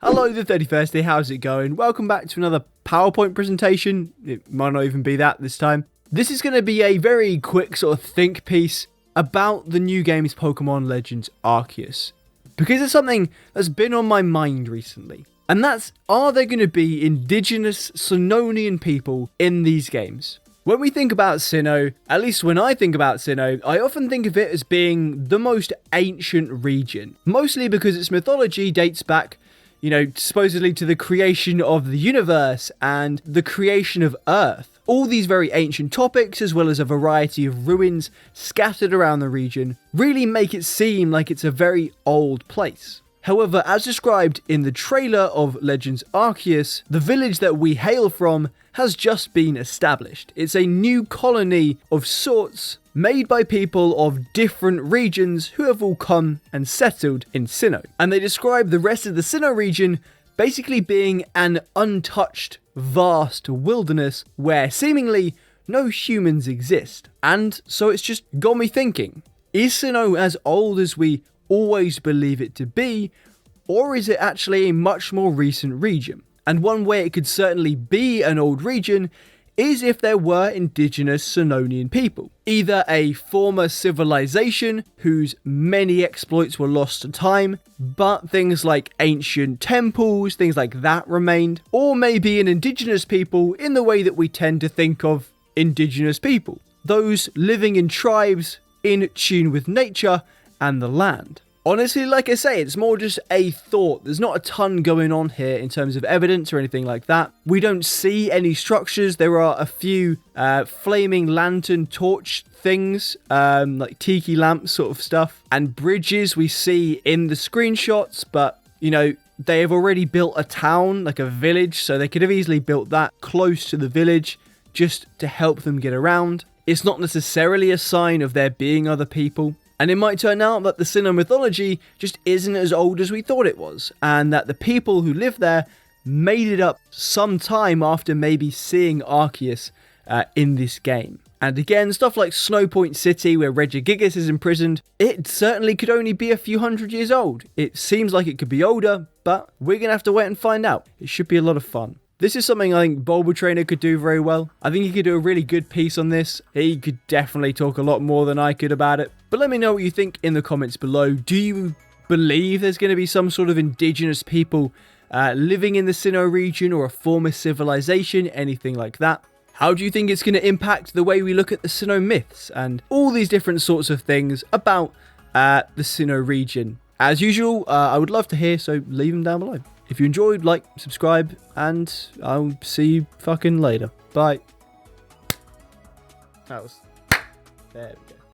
Hello, the 31st day, how's it going? Welcome back to another PowerPoint presentation. It might not even be that this time. This is going to be a very quick sort of think piece about the new game's Pokemon Legends Arceus. Because it's something that's been on my mind recently. And that's, are there going to be indigenous Sinnonian people in these games? When we think about Sinnoh, at least when I think about Sinnoh, I often think of it as being the most ancient region. Mostly because its mythology dates back, supposedly to the creation of the universe and the creation of Earth. All these very ancient topics, as well as a variety of ruins scattered around the region, really make it seem like it's a very old place. However, as described in the trailer of Legends Arceus, the village that we hail from has just been established. It's a new colony of sorts, made by people of different regions who have all come and settled in Sinnoh. And they describe the rest of the Sinnoh region basically being an untouched, vast wilderness where seemingly no humans exist. And so it's just got me thinking, is Sinnoh as old as we always believe it to be, or is it actually a much more recent region? And one way it could certainly be an old region is if there were indigenous Sinnonian people. Either a former civilization whose many exploits were lost to time, but things like ancient temples, things like that remained, or maybe an indigenous people in the way that we tend to think of indigenous people. Those living in tribes in tune with nature and the land. Honestly, like I say, it's more just a thought. There's not a ton going on here in terms of evidence or anything like that. We don't see any structures. There are a few flaming lantern torch things, like tiki lamp sort of stuff, and bridges we see in the screenshots, but, they have already built a town, like a village, so they could have easily built that close to the village just to help them get around. It's not necessarily a sign of there being other people. And it might turn out that the Sinnoh mythology just isn't as old as we thought it was, and that the people who live there made it up some time after maybe seeing Arceus in this game. And again, stuff like Snowpoint City, where Regigigas is imprisoned, it certainly could only be a few hundred years old. It seems like it could be older, but we're going to have to wait and find out. It should be a lot of fun. This is something I think Bulba Trainer could do very well. I think he could do a really good piece on this. He could definitely talk a lot more than I could about it. But let me know what you think in the comments below. Do you believe there's going to be some sort of indigenous people living in the Sinnoh region, or a former civilization, anything like that? How do you think it's going to impact the way we look at the Sinnoh myths and all these different sorts of things about the Sinnoh region? As usual, I would love to hear, so leave them down below. If you enjoyed, like, subscribe, and I'll see you fucking later. Bye. There we go.